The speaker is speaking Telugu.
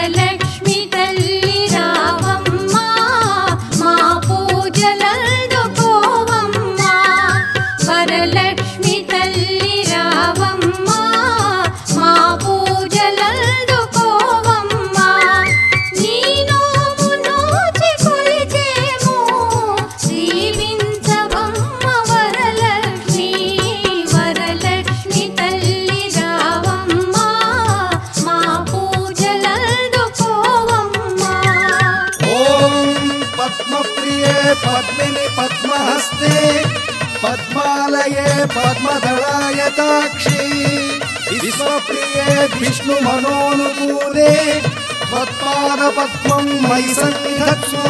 వరలక్ష్మి తల్లి రావమ్మ మా పూజలందుకోవమ్మ వరలక్ష్మి తల్లి రావమ్మ మా పూజలందుకోవమ్మ నీ నోము నోచి కొలిచేము దీవించవమ్మ వరలక్ష్మి వరలక్ష్మి తల్లి రావమ్మ మా పూజలందుకోవమ్మ ఓం పద్మప్రియే పద్మిని పద్మహస్తే పద్మాలయే పద్మదళాయతాక్షి విశ్వప్రియే విష్ణు మనోనుకూలే త్వత్పాద పద్మం మయి సన్నిధత్స్వ